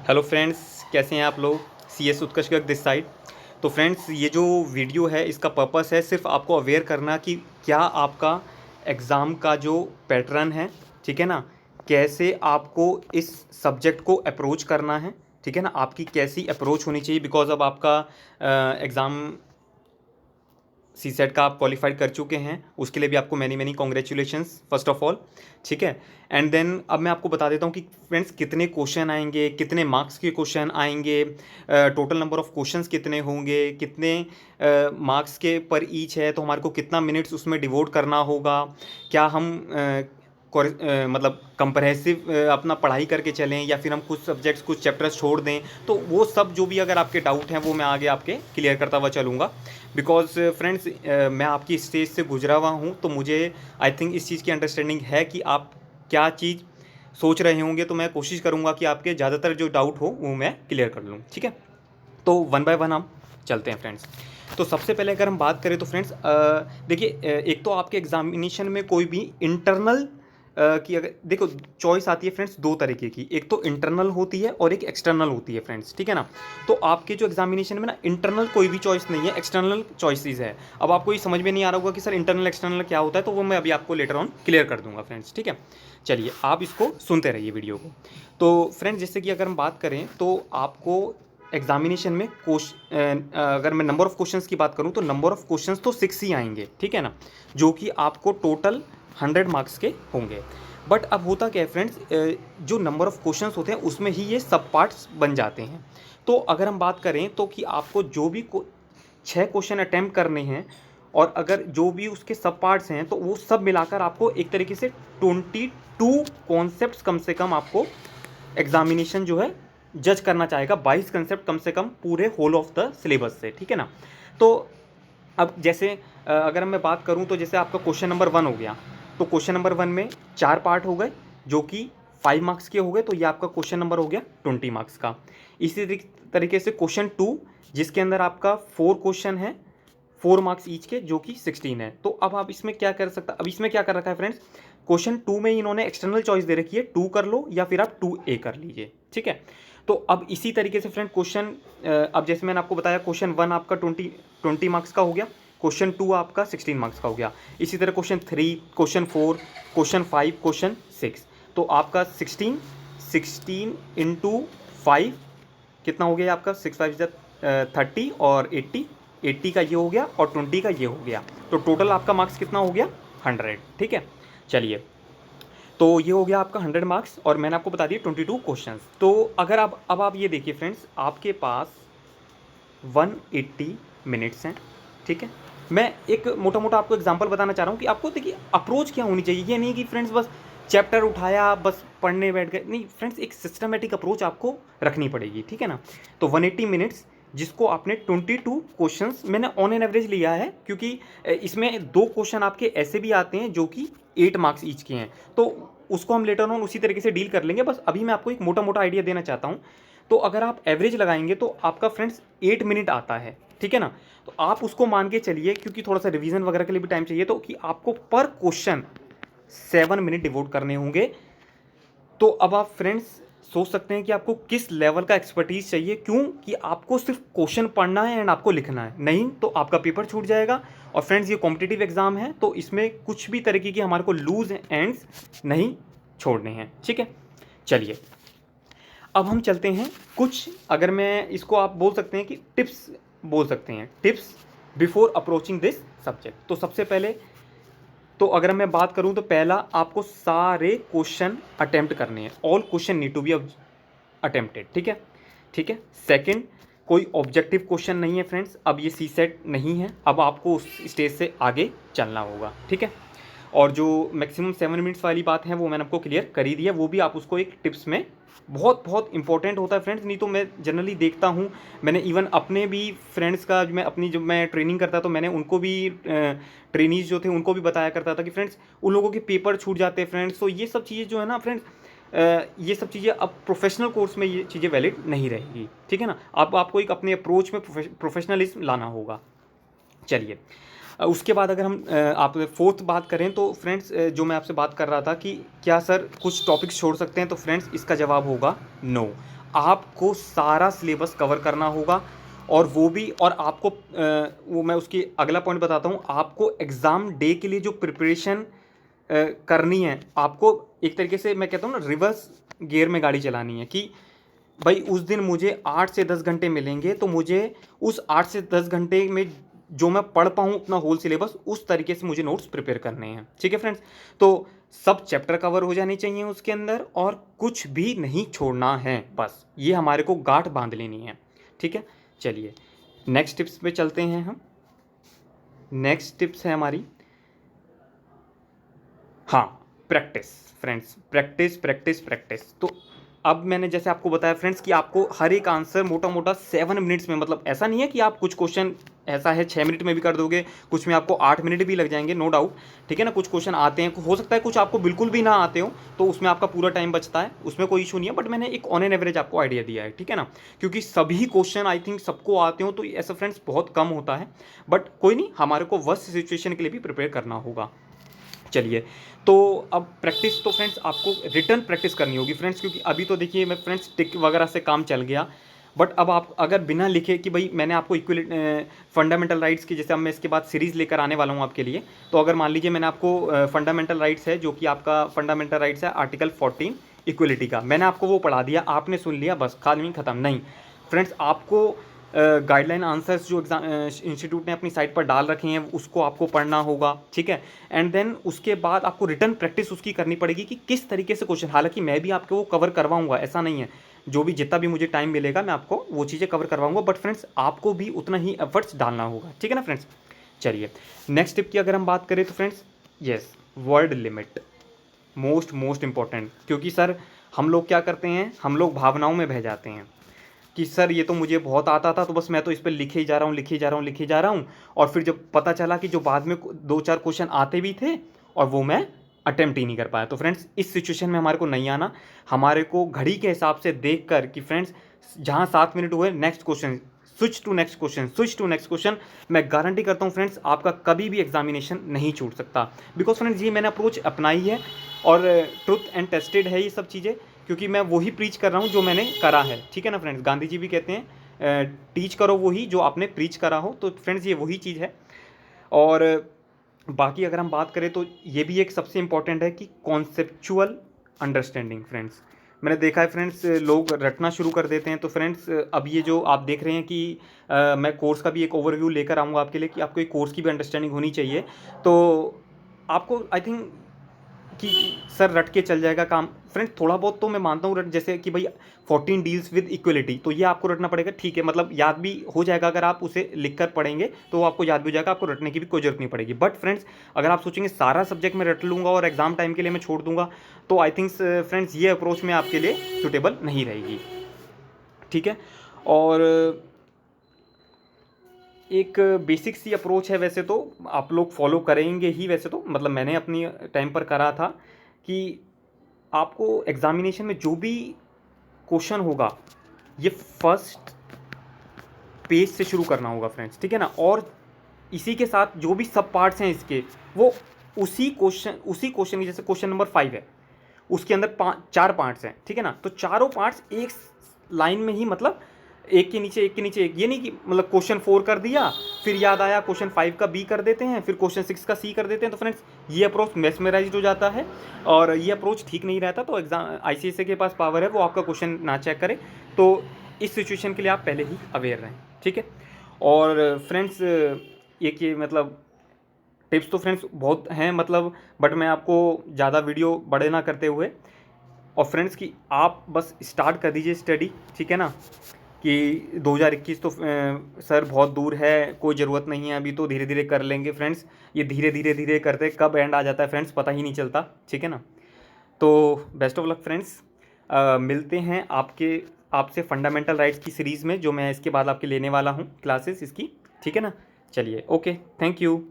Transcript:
Hello friends, कैसे हैं आप लोग। C S Utkarsh Garg this side. तो फ्रेंड्स, ये जो वीडियो है इसका पर्पस है सिर्फ आपको अवेयर करना कि क्या आपका एग्ज़ाम का जो पैटर्न है, ठीक है ना, कैसे आपको इस सब्जेक्ट को अप्रोच करना है, ठीक है ना, आपकी कैसी अप्रोच होनी चाहिए। बिकॉज अब आपका एग्ज़ाम सी सेट का आप क्वालिफाइड कर चुके हैं, उसके लिए भी आपको many many congratulations first of all, ठीक है। एंड देन अब मैं आपको बता देता हूँ कि फ्रेंड्स कितने क्वेश्चन आएंगे, कितने मार्क्स के क्वेश्चन आएंगे, टोटल नंबर ऑफ क्वेश्चंस कितने होंगे, कितने मार्क्स के पर ईच है, तो हमारे को कितना मिनट्स उसमें डिवोट करना होगा, क्या हम मतलब कंप्रहेसिव अपना पढ़ाई करके चलें या फिर हम कुछ सब्जेक्ट्स कुछ चैप्टर्स छोड़ दें। तो वो सब जो भी अगर आपके डाउट हैं वो मैं आगे आपके क्लियर करता हुआ चलूँगा। बिकॉज फ्रेंड्स, मैं आपकी स्टेज से गुजरा हुआ हूँ, तो मुझे आई थिंक इस चीज़ की अंडरस्टैंडिंग है कि आप क्या चीज़ सोच रहे होंगे। तो मैं कोशिश करूँगा कि आपके ज़्यादातर जो डाउट हो वो मैं क्लियर कर लूँ, ठीक है। तो वन बाय वन हम चलते हैं फ्रेंड्स। तो सबसे पहले अगर हम बात करें तो फ्रेंड्स, देखिए, एक तो आपके एग्जामिनेशन में कोई भी इंटरनल की अगर देखो चॉइस आती है फ्रेंड्स दो तरीके की, एक तो इंटरनल होती है और एक एक्सटर्नल होती है फ्रेंड्स, ठीक है ना। तो आपके जो एग्जामिनेशन में ना इंटरनल कोई भी चॉइस नहीं है, एक्सटर्नल चॉइसेस है। अब आपको ये समझ में नहीं आ रहा होगा कि सर इंटरनल एक्सटर्नल क्या होता है, तो वो मैं अभी आपको लेटर ऑन क्लियर कर दूंगा फ्रेंड्स, ठीक है। चलिए आप इसको सुनते रहिए वीडियो को। तो फ्रेंड्स, जैसे कि अगर हम बात करें तो आपको एग्जामिनेशन में अगर मैं नंबर ऑफ क्वेश्चंस की बात करूं तो नंबर ऑफ क्वेश्चंस तो 6 ही आएंगे, ठीक है ना, जो कि आपको टोटल 100 मार्क्स के होंगे। बट अब होता क्या है फ्रेंड्स, जो नंबर ऑफ क्वेश्चंस होते हैं उसमें ही ये सब पार्ट्स बन जाते हैं। तो अगर हम बात करें तो कि आपको जो भी 6 क्वेश्चन अटैम्प्ट करने हैं और अगर जो भी उसके सब पार्ट्स हैं तो वो सब मिलाकर आपको एक तरीके से 22 कॉन्सेप्ट्स कम से कम आपको एग्जामिनेशन जो है जज करना चाहेगा, 22 कंसेप्ट कम से कम पूरे होल ऑफ द सिलेबस से, ठीक है ना। तो अब जैसे अगर मैं बात करूं तो जैसे आपका क्वेश्चन नंबर 1 हो गया, तो क्वेश्चन नंबर 1 में 4 पार्ट हो गए जो कि 5 मार्क्स के हो गए, तो ये आपका क्वेश्चन नंबर हो गया 20 मार्क्स का। इसी तरीके से क्वेश्चन 2 जिसके अंदर आपका 4 क्वेश्चन है, 4 मार्क्स ईच के, जो कि 16 है। तो अब आप इसमें क्या कर सकते, अब इसमें क्या कर रखा है फ्रेंड्स, क्वेश्चन 2 में इन्होंने एक्सटर्नल चॉइस दे रखी है, 2 कर लो या फिर आप 2A कर लीजिए, ठीक है। तो अब इसी तरीके से फ्रेंड क्वेश्चन, अब जैसे मैंने आपको बताया क्वेश्चन 1 आपका 20 मार्क्स का हो गया, क्वेश्चन 2 आपका 16 मार्क्स का हो गया। इसी तरह क्वेश्चन 3, क्वेश्चन 4, क्वेश्चन 5, क्वेश्चन 6, तो आपका 16 इंटू 5 कितना हो गया आपका, 6 5 30 और 80 का ये हो गया और 20 का ये हो गया। तो टोटल आपका मार्क्स कितना हो गया, 100, ठीक है। चलिए, तो ये हो गया आपका 100 मार्क्स और मैंने आपको बता दिया 22 क्वेश्चंस। तो अगर अब आप ये देखिए फ्रेंड्स, आपके पास 180 मिनट्स हैं, ठीक है। मैं एक मोटा मोटा आपको एग्जांपल बताना चाह रहा हूँ कि आपको देखिए अप्रोच क्या होनी चाहिए। ये नहीं कि फ्रेंड्स बस चैप्टर उठाया बस पढ़ने बैठ गए, नहीं फ्रेंड्स, एक सिस्टमेटिक अप्रोच आपको रखनी पड़ेगी, ठीक है ना। तो 180 मिनट्स जिसको आपने 22 क्वेश्चंस मैंने ऑन एन एवरेज लिया है, क्योंकि इसमें 2 क्वेश्चन आपके ऐसे भी आते हैं जो कि 8 मार्क्स ईच के हैं, तो उसको हम लेटर ऑन उसी तरीके से डील कर लेंगे। बस अभी मैं आपको एक मोटा मोटा आइडिया देना चाहता हूँ। तो अगर आप एवरेज लगाएंगे तो आपका फ्रेंड्स 8 मिनट आता है, ठीक है ना। तो आप उसको मान के चलिए, क्योंकि थोड़ा सा रिवीजन वगैरह के लिए भी टाइम चाहिए, तो कि आपको पर क्वेश्चन 7 मिनट डिवोट करने होंगे। तो अब आप फ्रेंड्स सोच सकते हैं कि आपको किस लेवल का एक्सपर्टीज चाहिए, क्यों कि आपको सिर्फ क्वेश्चन पढ़ना है एंड आपको लिखना है, नहीं तो आपका पेपर छूट जाएगा। और फ्रेंड्स, ये कॉम्पिटिटिव एग्जाम है, तो इसमें कुछ भी तरीके की हमारे को लूज एंड्स नहीं छोड़ने हैं, ठीक है। चलिए, अब हम चलते हैं कुछ, अगर मैं इसको आप बोल सकते हैं कि टिप्स बोल सकते हैं, tips before approaching this subject. तो सबसे पहले तो अगर मैं बात करूं तो पहला, आपको सारे क्वेश्चन अटेम्प्ट करने हैं, all question need to be attempted, ठीक है, ठीक है। सेकंड, कोई ऑब्जेक्टिव क्वेश्चन नहीं है फ्रेंड्स, अब ये सी सेट नहीं है, अब आपको उस स्टेज से आगे चलना होगा, ठीक है। और जो मैक्सिमम 7 मिनट्स वाली बात है वो मैंने आपको क्लियर कर ही दिया, वो भी आप उसको एक टिप्स में, बहुत बहुत इंपॉर्टेंट होता है फ्रेंड्स। नहीं तो मैं जनरली देखता हूँ, मैंने इवन अपने भी फ्रेंड्स का, जब मैं ट्रेनिंग करता तो मैंने उनको भी ट्रेनीज जो थे उनको भी बताया करता था कि फ्रेंड्स उन लोगों के पेपर छूट जाते हैं फ्रेंड्स। तो ये सब चीज़ें जो है ना फ्रेंड्स, ये सब चीज़ें अब प्रोफेशनल कोर्स में ये चीज़ें वैलिड नहीं रहेगी, ठीक है ना। आपको एक अपने अप्रोच में प्रोफेशनलिज्म लाना होगा। चलिए, उसके बाद अगर हम आप फोर्थ बात करें तो फ्रेंड्स, जो मैं आपसे बात कर रहा था कि क्या सर कुछ टॉपिक्स छोड़ सकते हैं, तो फ्रेंड्स इसका जवाब होगा नो। आपको सारा सिलेबस कवर करना होगा, और वो भी, और आपको वो मैं उसकी अगला पॉइंट बताता हूँ, आपको एग्ज़ाम डे के लिए जो प्रिपरेशन करनी है, आपको एक तरीके से मैं कहता हूँ ना रिवर्स गियर में गाड़ी चलानी है, कि भाई उस दिन मुझे 8 से 10 घंटे मिलेंगे, तो मुझे उस 8 से 10 घंटे में जो मैं पढ़ पाऊँ अपना होल सिलेबस, उस तरीके से मुझे नोट्स प्रिपेयर करने हैं। ठीक है फ्रेंड्स, तो सब चैप्टर कवर हो जाने चाहिए उसके अंदर, और कुछ भी नहीं छोड़ना है, बस ये हमारे को गांठ बांध लेनी है। ठीक है, चलिए नेक्स्ट टिप्स पे चलते हैं हम। नेक्स्ट टिप्स है हमारी, हाँ, practice friends, practice practice practice. तो अब मैंने जैसे आपको बताया फ्रेंड्स कि आपको हर एक आंसर मोटा मोटा 7 मिनट्स में, मतलब ऐसा नहीं है कि आप कुछ क्वेश्चन ऐसा है 6 मिनट में भी कर दोगे, कुछ में आपको 8 मिनट भी लग जाएंगे, नो डाउट। ठीक है ना, कुछ क्वेश्चन आते हैं, हो सकता है कुछ आपको बिल्कुल भी ना आते हो, तो उसमें आपका पूरा टाइम बचता है, उसमें कोई इशू नहीं है, बट मैंने एक ऑन एन एवरेज आपको आइडिया दिया है। ठीक है ना, क्योंकि सभी क्वेश्चन आई थिंक सबको आते हो तो ऐसा फ्रेंड्स बहुत कम होता है, बट कोई नहीं, हमारे को वर्स्ट सिचुएशन के लिए भी प्रिपेयर करना होगा। चलिए, तो अब प्रैक्टिस तो फ्रेंड्स आपको रिटर्न प्रैक्टिस करनी होगी फ्रेंड्स, क्योंकि अभी तो देखिए मैं फ्रेंड्स टिक वगैरह से काम चल गया, बट अब आप अगर बिना लिखे कि भाई मैंने आपको इक्वल फंडामेंटल राइट्स की, जैसे अब मैं इसके बाद सीरीज़ लेकर आने वाला हूँ आपके लिए, तो अगर मान लीजिए मैंने आपको फंडामेंटल राइट्स है, जो कि आपका फंडामेंटल राइट्स है आर्टिकल 14 इक्वलिटी का, मैंने आपको वो पढ़ा दिया, आपने सुन लिया, बस कहानी खत्म नहीं फ्रेंड्स। आपको गाइडलाइन आंसर्स जो एग्जाम इंस्टीट्यूट ने अपनी साइट पर डाल रखे हैं उसको आपको पढ़ना होगा। ठीक है, एंड देन उसके बाद आपको रिटर्न प्रैक्टिस उसकी करनी पड़ेगी कि किस तरीके से क्वेश्चन, हालांकि मैं भी आपको वो कवर करवाऊंगा, ऐसा नहीं है, जो भी जितना भी मुझे टाइम मिलेगा मैं आपको वो चीज़ें कवर करवाऊंगा, बट फ्रेंड्स आपको भी उतना ही एफर्ट्स डालना होगा। ठीक है ना फ्रेंड्स, चलिए नेक्स्ट टिप की अगर हम बात करें तो friends, yes, word limit most important, क्योंकि सर हम लोग क्या करते हैं, हम लोग भावनाओं में बह जाते हैं कि सर ये तो मुझे बहुत आता था, तो बस मैं तो इस पर लिखे ही जा रहा हूँ, लिखे जा रहा हूँ, लिखे जा रहा हूँ, और फिर जब पता चला कि जो बाद में 2-4 क्वेश्चन आते भी थे और वो मैं अटेम्प्ट ही नहीं कर पाया। तो फ्रेंड्स इस सिचुएशन में हमारे को नहीं आना, हमारे को घड़ी के हिसाब से देख कर कि फ्रेंड्स जहाँ 7 मिनट हुए, next question, switch to next question, switch to next question. मैं गारंटी करता हूँ फ्रेंड्स आपका कभी भी एग्जामिनेशन नहीं छूट सकता, बिकॉज फ्रेंड्स ये मैंने अप्रोच अपनाई है, और ट्रुथ एंड टेस्टेड है ये सब चीज़ें, क्योंकि मैं वही प्रीच कर रहा हूँ जो मैंने करा है। ठीक है ना फ्रेंड्स, गांधी जी भी कहते हैं टीच करो वही जो आपने प्रीच करा हो, तो फ्रेंड्स ये वही चीज़ है। और बाकी अगर हम बात करें तो ये भी एक सबसे इम्पॉर्टेंट है कि कॉन्सेप्चुअल अंडरस्टैंडिंग फ्रेंड्स। मैंने देखा है फ्रेंड्स लोग रटना शुरू कर देते हैं, तो फ्रेंड्स अब ये जो आप देख रहे हैं कि मैं कोर्स का भी एक ओवरव्यू लेकर आऊँगा आपके लिए, कि आपको एक कोर्स की भी अंडरस्टैंडिंग होनी चाहिए, तो आपको आई थिंक कि सर रट के चल जाएगा काम, फ्रेंड थोड़ा बहुत तो मैं मानता हूँ रट, जैसे कि भाई 14 डील्स विद इक्वलिटी, तो ये आपको रटना पड़ेगा, ठीक है, मतलब याद भी हो जाएगा, अगर आप उसे लिख कर पढ़ेंगे तो आपको याद भी हो जाएगा, आपको रटने की भी कोई जरूरत नहीं पड़ेगी। बट फ्रेंड्स अगर आप सोचेंगे सारा सब्जेक्ट मैं रट लूँगा और एग्जाम टाइम के लिए मैं छोड़ दूंगा, तो आई थिंक फ्रेंड्स ये अप्रोच में आपके लिए सुटेबल नहीं रहेगी। ठीक है, और एक बेसिक सी अप्रोच है, वैसे तो आप लोग फॉलो करेंगे ही, वैसे तो मतलब मैंने अपनी टाइम पर करा था, कि आपको एग्जामिनेशन में जो भी क्वेश्चन होगा ये फर्स्ट पेज से शुरू करना होगा फ्रेंड्स। ठीक है ना, और इसी के साथ जो भी सब पार्ट्स हैं इसके, वो उसी क्वेश्चन की, जैसे क्वेश्चन नंबर 5 है, उसके अंदर 4 पार्ट्स हैं। ठीक है ना, तो चारों पार्ट्स एक लाइन में ही, मतलब एक के नीचे एक के नीचे एक, ये नहीं कि मतलब क्वेश्चन 4 कर दिया फिर याद आया क्वेश्चन 5 का बी कर देते हैं, फिर क्वेश्चन 6 का सी कर देते हैं, तो फ्रेंड्स ये अप्रोच मेस्मराइज्ड हो जाता है और ये अप्रोच ठीक नहीं रहता। तो एग्जाम आईसीएसई के पास पावर है वो आपका क्वेश्चन ना चेक करे, तो इस सिचुएशन के लिए आप पहले ही अवेयर रहें। ठीक है, और फ्रेंड्स एक ये मतलब टिप्स तो फ्रेंड्स बहुत हैं, मतलब बट मैं आपको ज़्यादा वीडियो बड़े ना करते हुए, और फ्रेंड्स कि आप बस स्टार्ट कर दीजिए स्टडी। ठीक है ना, कि 2021 तो सर बहुत दूर है, कोई ज़रूरत नहीं है अभी, तो धीरे धीरे कर लेंगे फ्रेंड्स। ये धीरे धीरे धीरे करते कब एंड आ जाता है फ्रेंड्स पता ही नहीं चलता। ठीक है ना, तो बेस्ट ऑफ लक फ्रेंड्स, मिलते हैं आपसे फंडामेंटल राइट्स की सीरीज़ में, जो मैं इसके बाद आपके लेने वाला हूँ क्लासेस इसकी। ठीक है ना, चलिए ओके, थैंक यू।